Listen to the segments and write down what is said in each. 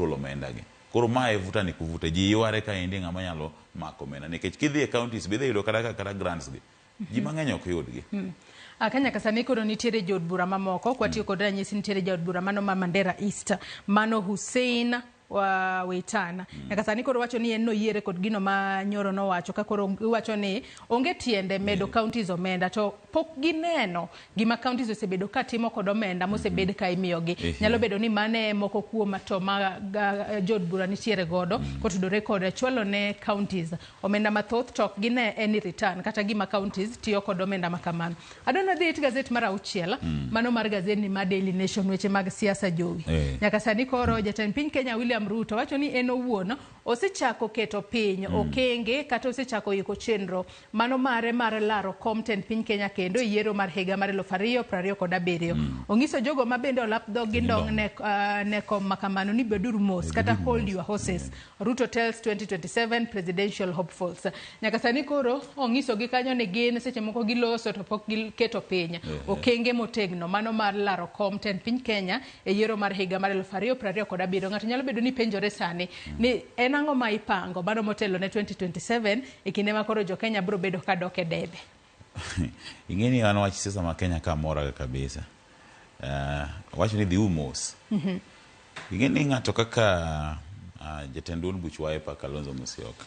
omenda gi. Koro mae vuta ni kuvuta ji yware ka endi ng'ama nyalo mako omenda nikech kidhi e counties bidhi yudo kata grants gi ji mang'eny ok yudgi. Kanya kasani koro nitiere jod bura mamoko kwatiyo kod ranyisi nitiere jod bura mano ma Mandera East mano Hussein wa Wetana. Nyaka sani koro wacho ni en no yiere kod gino ma nyoro no wacho ka koro wacho ni onge tiende medo counties omenda to pok gineno gima counties osebedo ka timo kod omenda mosebed ka imiyogi. Nyalo bedo ni mane moko kuom to ma jod bura nitiere godo kotudore kod chwalo ne counties omenda mathoth tok gine any return kata gima counties tiyo kod omenda makamano. Adona dhi it gazet mar 6 mano mar gazet ni ma Daily Nation weche mag siasa jowi. Nyaka sani koro jatend piny Kenya William Ruto wacho ni en owuon osechako keto piny okenge kata osechako yiko chenro mano mare mar laro komten piny Kenya kendo yiero mar higa mar 2027. Ongiso jogo mabende olap dhog gi ndong ne kom makamano ni beduru mos kata hold your horses. Ruto tells 2027 presidential hopefuls. Nyaka sani koro ongiso gi kanyo ni gin seche moko giloso to pok giketo piny okenge motegno mano mar laro komten piny Kenya e yiero mar higa mar 2027. Ng'ato nyalo bedo ni penjore sani ni en ang'o ma ipango mano motelo ne 2027 e kinde ma koro jo Kenya biro bedo ka dok e debe. Ingeni an wach siasa ma Kenya ka mora kabisa. Wacho ni dhi umos. Ingeni ng'ato kaka jatend duond buch Wiper Kalonzo Musyoka.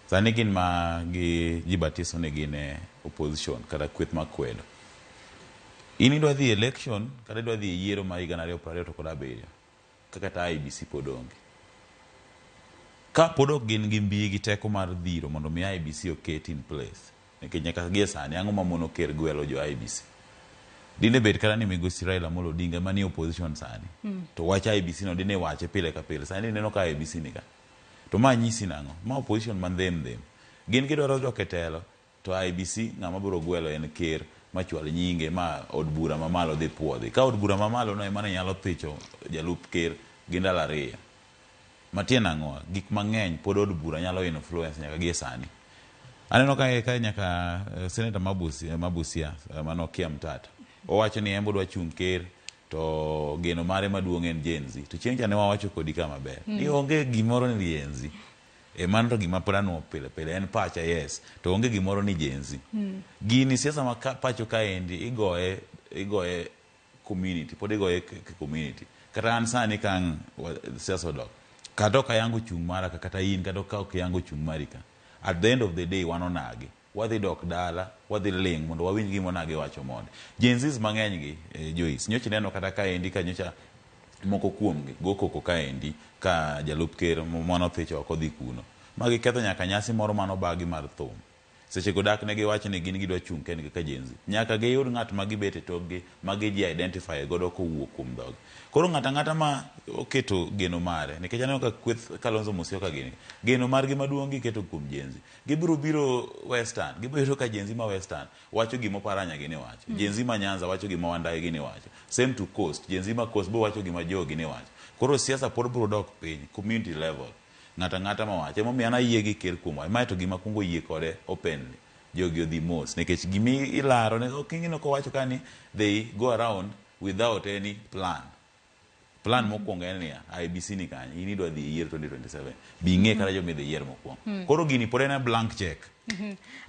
Sani gin ma gi batiso ne gin opposition kata kweth makwedo. Ini dwa dhi election kata dwa dhi yiero ma higa 2027 kata IBC podonge. Ka podok gin gi mbi gi teko mar dhiro mondo mi IBC oket in place. Nikech nyaka gie sani ang'o ma mono ker gwelo jo IBC. Dine bet kata ni migosi Raila Amolo Odinga mani opposition sani. To wach IBC no dine wache pile ka pile. Sani neno ka IBC nika. To ma nyisi nang'o. Ma opposition man them. Gin gidwaro dok e telo to IBC ng'ama biro gwelo en ker machwal nyinge ma od bura mamalo dhi puodhi. Ka od bura mamalo no emane nyalo thicho jalup ker gi ndalo 2. Matien ang'o gik mang'eny pod od bura nyalo influence nyaka gie sani. Aneno ka nyaka Senator Mabusia Manokia Mtata. Owacho ni embo dwa chung ker to geno mare maduong' en Gen Z. To chieng' chane wawacho kodi kama ber. Ni onge gimoro ni Gen Z. Mano to gima prano pile en pacha yes. To onge gimoro ni Gen Z. Gini siasa ma pacho ka endi igoye community. Pod igoye community. Kata an sani kan siasa dok. Kata ka yango chung mara kata in kata ka ok yango chung marika. At the end of the day wanonage. Wadhi dok dala, wadhi ling mondo wawinj gimo nage wacho monde. Gen Z mang'eny gi Joyce nyocha neno kata ka endi ka nyocha moko kuomgi go koko ka endi ka jalup ker mono thicho ok odhi kuno. Magi ketho nyaka nyasi moro mano bagi mar thum. Seche godak ne giwacho ni gin gidwa chung kendgi ka Gen Z. Nyaka giyud ng'at ma gibete tokgi ma gi identify godo kowuok kuom dhog. Koro ng'ata ma oketo geno mare nikech aneno ka kweth Kalonzo Musyoka gini geno margi maduong' giketo kuom Gen Z. Gibiro biro Western, gibiro ka Gen Z ma Western wacho gimo paranya gini wacho. Gen Z ma Nyanza wacho gimo Wandayi gini wacho. Same to Coast, Gen Z ma Coast bo wacho gima Joe gini wacho. Koro siasa pod biro dok piny community level. Ng'ata ma wacho mo miana yie gi ker kuom wach. Mae to gima kungo yie kode openly. Jogi odhi mos nikech gimi ilaro ne okingino ko wacho kani they go around without any plan. Plan mokwongo en niya IBC ni kanye ini dwa dhi yier 2027 bing'e kata jo midhi yier mokwongo. Koro gini pod en blank check.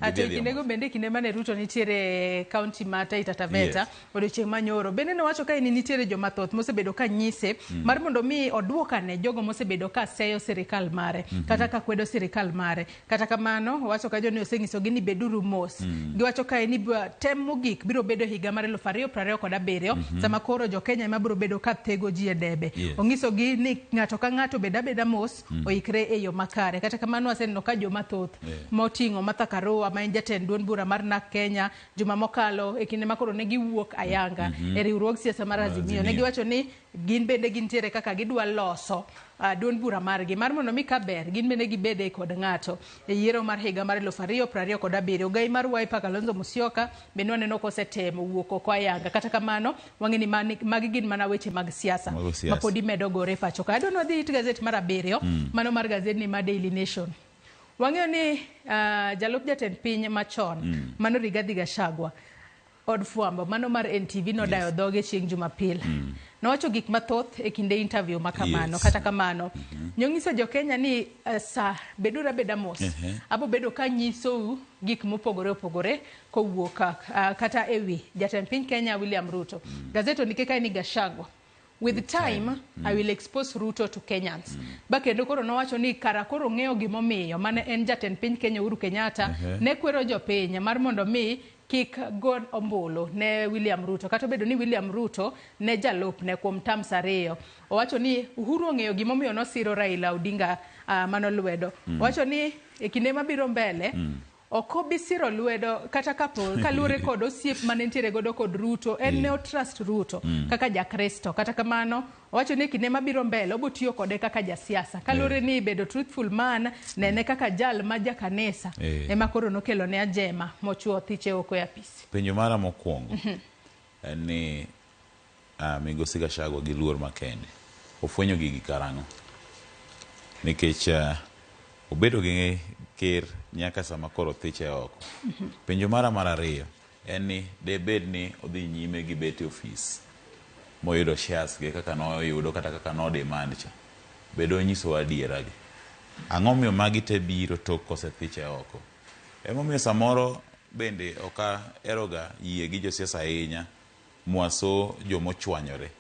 Ate kinego bende kinde mane Ruto nitiere county ma Taita Taveta odiochieng' manyoro bende no wacho ka ni nitiere joma thoth mosebedo ka nyise mar mondo mi oduokane jogo mosebedo ka seyo sirikal mare kata ka kwedo sirikal mare kata kamano wacho ka joni osenyiso gi ni beduru mos giwacho ka ni tem mogik biro bedo higa mar 2027 sama koro jo Kenya ema biro bedo ka tego ji e debe. Ongiso gi ni ng'ato ka ng'ato beda mos oikre e yo makare kata kamano aseneno ka joma thoth moting'o Martha Karua ma en jatend duond bura mar NARC Kenya juma mokalo e kinde makoro ne giwuok ayanga e riwruog siasa mar Azimio ne giwacho ni gin bende gintiere kaka gidwa loso duond bura margi mar mondo mi kaber gin bende gibede kod ng'ato e yiero mar higa mar 2027. Gai mar Wiper Kalonzo Musyoka bende waneno kosetemo wuok oko ayanga kata kamano wang'e ni magi gin mana weche mag siasa ma podi medo gore pacho ka. Adwa dhi it gazet mar 7 mano mar gazet ni ma Daily Nation. Wang'eyo ni jalup jatend piny machon mano Rigathi Gachagua od fwambo mano mar NTV nodayo dhoge chieng' Jumapil. Nowacho gik mathoth e kinde interview makamano. Kata kamano, nyonyiso jo Kenya ni sa bedura beda mos. Abo bedo ka nyiso gik mopogore opogore kowuok kata ewi jatend piny Kenya William Ruto. Gazeto nikeka ni Gachagua. With time, I will expose Ruto to Kenyans. Bakendo koro nowacho ni kara koro ng'eyo gimomiyo mane en jatend piny Kenya Uhuru Kenyatta ne kwero jopiny mar mondo mi kik god ombulu ne William Ruto. Kata bedo ni William Ruto ne jalup ne kuom terms ariyo. Owacho ni Uhuru ong'eyo gimomiyo nosiro Raila Odinga mano lwedo. Owacho ni e kinde mabiro mbele okobi siro lwedo kata kapo kalure kod osiep manentiere godo kod Ruto en ne trust Ruto kaka jakristo. Kata kamano owacho ni kinde mabiro mbele obotiyo kode kaka jasiasa kalure ni bedo truthful man nene kaka jal ma jakanisa ema koro nokelo ne ajema mochuo thiche oko e apisi. Penjo mara mokwongo ni Migosi Gachagua gi luor makende ofwenyo gigi karang'o nikech obedo gi ker nyaka sama koro thiche oko. Penjo mara mar ariyo en ni debed ni odhi nyime gi bete ofis moyudo shares ge kaka noyudo kata kaka no demand cha bedo nyiso adiera gi ang'o miyo magi te biro tok kose thiche oko. Emomiyo samoro bende oka eroga yie gi josiasa ahinya mwaso jomochwanyore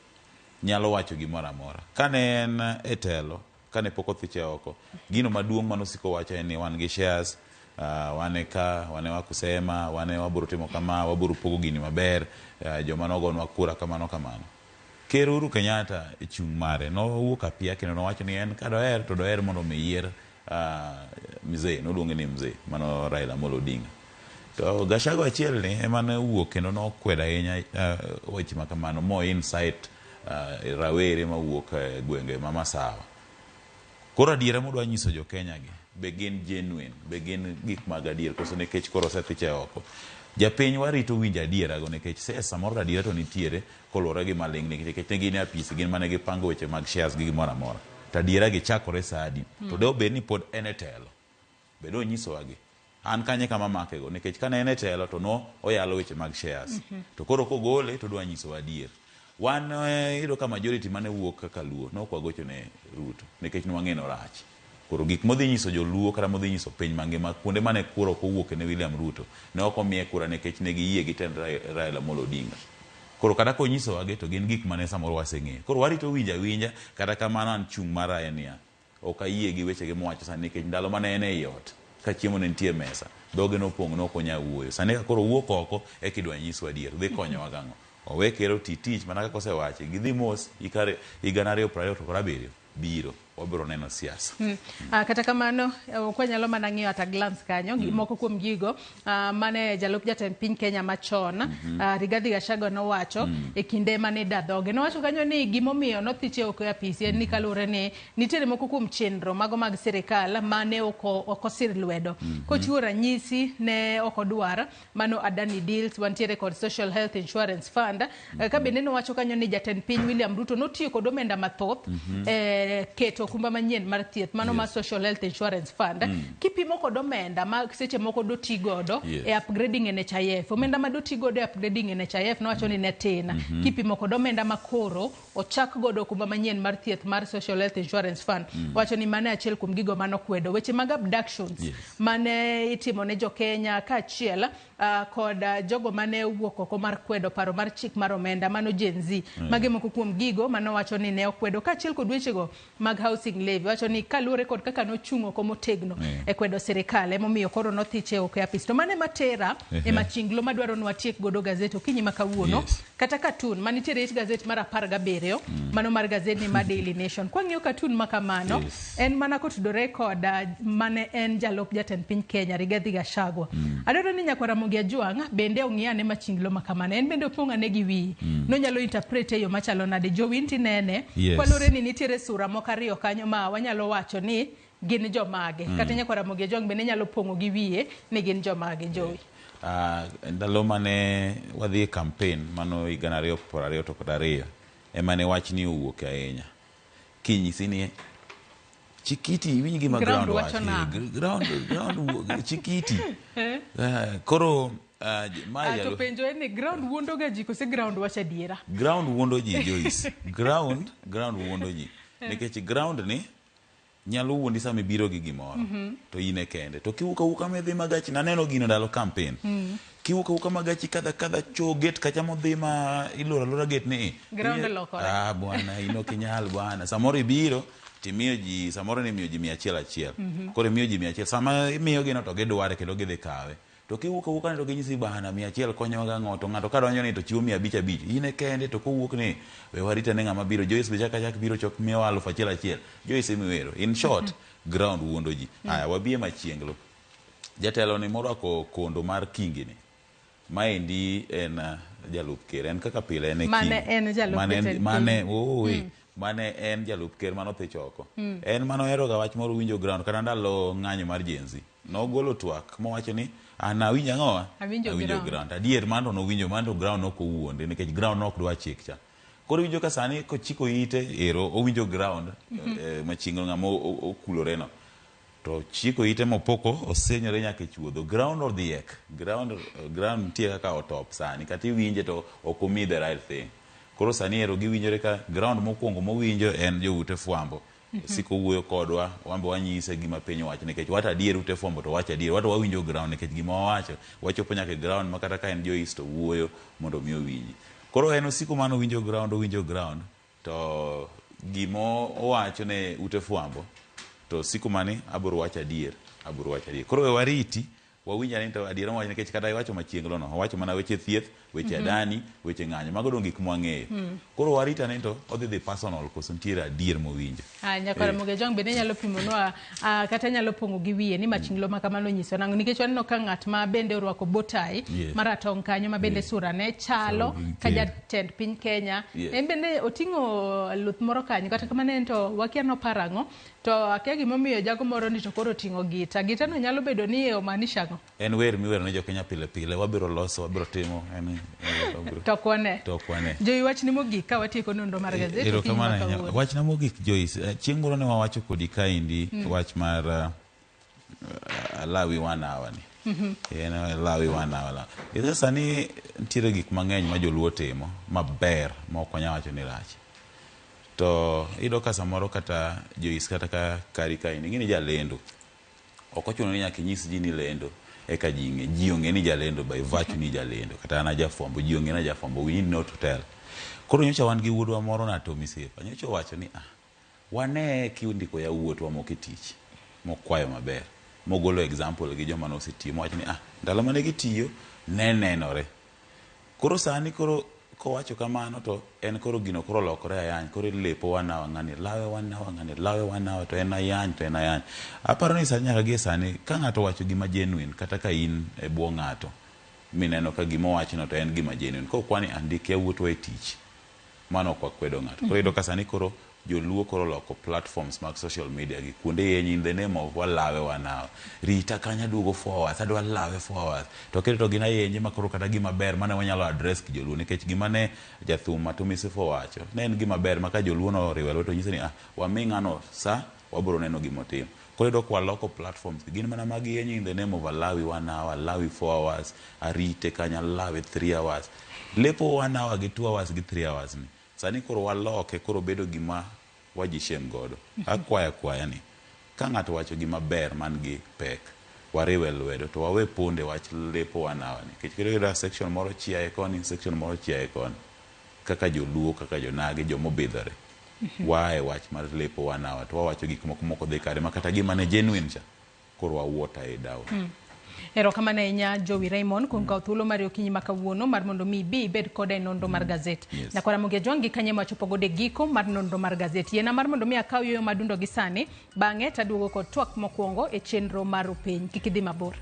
nyalo wacho gimoro amora kane en etelo kane poko thiche oko gino maduong' manosiko wacho en ni wan gi shares wane ka wane wakusema wane waburu timo kama waburu pogo gini maber joma nogonwa kura kamano Ker Uhuru Kenyatta e chung' mare no wuok apia kendo nowacho ni en ka doher mondo meyier mzee noluonge ni mzee mano Raila Amolo Odinga. To Gachagua achiel ni ema ne wuok kendo nokwedo ahinya weche makamano mo insight rawere mawuok gwenge ma masawa. Koro adiera modwa nyiso jo Kenya gi be gin genuine be gin gik mag adier koso nekech koro sethiche oko japiny warito winjo adiera go nekech samoro adiera to nitiere kolore gi maling nikech ne gin apisi gin mane gipango weche mag shares gi gimoro amora to adiera gi chakore sadi to de obed ni pod en etelo bedo nyiso wagi an kanye kama make go nikech kana en etelo to no oyalo weche mag shares to koro kogole to dwa nyiso adier wan ido ka majority mane wuok kaka luo no kwa gocho ne Ruto nikech nwang'eno rach koro gik modhi nyiso joluo kata modhi nyiso piny mangima kuonde mane kuro kowuok ne William Ruto ne ok omiye kura nikech ne giyie gi tend Raila Amolo Odinga koro kata konyiso wage to gin gik mane samoro waseng'eyo koro warito winja kata kamano an chung' mara en ya ok ayie gi weche gi mowacho sani nikech ndalo mane en e ot ka chiemo ne nitie mesa dhoge nopong' no konya wuoyo sani ka koro wuok oko e kidwa nyiso adier dhi konyowa gang'o owe kero tich mana kaka osewache gidhi mos ikare higa 2027 biro wabiro neno siasa. Kata kamano kwa nyalo mana ng'iyo ata glance kanyo moko kuom gigo mane jalup jatend piny Kenya machon Rigathi Gachagua nowacho e kinde mane dadhoge nowacho kanyo ni gimomiyo nothiche oko e apisi en ni kalure ni nitiere moko kuom chenro mago mag sirikal mane okosir lwedo kochiwo ranyisi ne okodwar mano Adani Deals wantiere kod Social Health Insurance Fund ka bende nowacho kanyo ni jatend piny William Ruto notiyo kod omenda mathoth keto kumba manyien mar thieth mano ma Social Health Insurance Fund kipimo kod omenda ma seche moko do tigodo e upgrading NHIF omenda ma do tigodo e upgrading NHIF nowacho ni netin kipimo kod omenda makoro ochak godo kumba manyien mar thieth mar Social Health Insurance Fund wacho ni mane achiel kuom gigo mano kwedo weche mag abductions mane itimo ne jo Kenya ka achiel kod jogo mane wuok oko mar kwedo paro mar chik mar omenda mano Gen Z mage moko kuom gigo mano wacho ni ne okwedo ka achiel kod wechego mag housing levy wacho ni kalure kod kaka nochungo komo tegno e kwedo serikal emomiyo koro nothiche oko e apis to mane matera e machinglo madwaro nwatiek godo gazeto kinyi makawuono kata cartoon manitiere it gazet mar 17 mano mar gazet ni ma Daily Nation kwa ng'iyo cartoon makamano en mana kotudore kod mane en jalup jatend piny Kenya Rigathi Gachagua adwaro ni nyakwara Mogi Ajwang' bende ong'iyane machinglo makamano en bende opong'ane gi wi nonyalo interpret e yo machalo nade jowinti nene kwalore ni nitiere sura mokariyo kanyo ma wanyalo wacho ni gin jomage kata nyakwara Mogi Ajwang' bende nyalo pong'o gi wiye ni gin jomage jowi ndalo mane wadhi campaign mano higa 2022 ema ne wach ni owuok ahinya kinyisi ni Chikiti wingi ma ground wacho ground Chikiti koro to penjo en ni ground wuondo ga ji kose ground wacha diera? Ground wuondo ji, Joyce. Ground wuondo ji. Nikech ground ni nyalo wuondi sama ibiro gi gimoro to ine kende. To kiwuka me dhi magachi, naneno gino ndalo campaign. Kiwuka magachi kadha choget kacha modhi ma ilora gate ni. Ground lokore. Bwana, ino kinyal bwana. Samoro ibiro timiyo ji, samoro ni miyo ji 100. Kore miyo ji 100. Sama imiyo gino to gidware kendo gidhi kawe. To kiwuka ni to ginyisi bana 100 konyoga ng'ato ka donjo ni to chiwo 500. Ine kende to kowuok ni we warita ne ng'ama biro. Joyce be chak biro chok miyo 1,000. Joyce imiwero. In short, ground wuondo ji. Aya, wabie machienglo. Jatelo ni morwako kondo mar Kingi ni. Maendi en jalup ker. En kaka pile en Mane en jalup mane en jalup ker manothe choko. En manohero ga wach moro winjo ground kata ndalo ng'anyo mar Gen-Z. Nogolo twak mowacho ni awinjo ang'owa? Awinjo ground. Adier mando nowinjo, mando ground nokowuonde nikech ground nok dwa chik cha. Koro winjo ka sani kochiko ite ero owinjo ground machingo ng'ama okulore no. To chiko ite mopoko osenyore nyaka chuodho. Ground odhiek. Ground nitie kaka otop sani. Kata iwinje to okomi the right thing. Koro sani ero giwinjore ka ground mokwongo mowinjo en joute fwambo. Siko wuoyo kodwa, wambe wanyise gima piny wacho nikech wata adier ute fwambo to wacha adier. Wata wawinjo ground nikech gima wachopo nyaka ground makata ka en Joyce to wuoyo mondo mi owinji. Koro en osiko mano owinjo ground to gimo owacho ne ute fwambo to siko mani aburo wacha adier. Koro we wariti wawinja ni to adier mowacho nikech kata iwacho machienglo no owacho mana weche thieth, weche adani, weche ng'anyo mago dong gik mwang'eyo. Koro warita ni to odhi personal koso ntiere adier mowinjo. Nyakora Muge Jong bende nyalo pimonwa kata nyalo pongo gi wiye ni machinglo makamano nyiso nango nikech waneno ka ng'at ma bende orwako botai maratong kanyo ma bende sura ne chalo ka jatend piny Kenya. En bende oting'o luth moro kanyo kata kamano en to wakia no parango to akia gimomiyo jago moro ni to koro oting'o gita no nyalo bedo ni omaanisha go. En wer miwero ne jo Kenya pile wabiro loso, wabiro timo en Tokwane. Joyi wach ni mogik ka watieko nonro mar gazeti. Wach na mogik Joyce, chieng' moro ne wawacho kodi kaindi wach mar lawi 1 hour ni. Lawi 1 hour. Sasa ni ntiere gik mang'eny ma joluo timo maber ma ok wanya wacho ni rach. To ido ka samoro kata Joyce kata ka kari kaindi ngini jalendo. Ok ochuno ni nyaka nyis ji ni lendo. Eka ji ong'e ni jalendo by virtue ni jalendo kata ana jafwambo ji ong'e na jafwambo, we need not to tell. Koro nyocha wan gi wuodwa moro na Tommy Sepa nyocha wacho ni wane kiundiko ya wuotwa moko tich mokwayo maber mogolo example gi joma no osetiyo wacho ni ndalo mane gitiyo nenore. Koro sani kowacho kamano to en koro gino koro lokore ayany koro lepo wanawa ng'ani lawe wanawa to en ayany. Aparo ni sani nyaka gie sani ka ng'ato wacho gima genuine kata ka in e bwo ng'ato mineno ka gima wacho no to en gima genuine ko kwani andike wuotwa e tich mano kwa kwedo ng'ato. Koro ido ka sani koro joluo koro loko platforms mag social media gi kuonde yenyi in the name of walawe wanawa rita kanya duogo forward adwa lawe forward to keto gina yenye makoro kata gima ber mane wanyalo address ki joluo nikech gima ne jathum Tommy Sepa wacho ne en gima ber maka joluo no riwelo to nyise ni wami ng'ano sa wabro neno gima timo. Koro ido kwa loko platforms gin mana mag yenyi in the name of lawi 1 hour, lawi 4 hours, arite kanya lawe 3 hours, lepo 1 hour gi 2 hours gi 3 hours ni. Sani koro waloke koro bedo gima wajishem godo. Akwaya ni ka ng'ato wacho gima ber man gi pek wariwe lwedo to wawe ponde wach lepo 1 hour ni. Kikiro section moro chia koni, section moro chia koni. Kaka joluo kaka jonage jomobidhore. Wae wach mar lepo 1 hour to wawacho gik moko dhi kare makata gima ne genuine cha koro wawuota e down. Erokamano ahinya Jowi Raymond kuom kawo thuolo mar okinyi ma kawuono mar mondo mi bi bed koda e nonro mar gazet. Nyakora Muge Jong gi kanye machopo gode giko mar nonro mar gazet. Yena mar mondo mi akaw yoyo madundo gi sani bang'e taduogo kod twak mokwongo e chenro mar piny. Kik idhi mabor.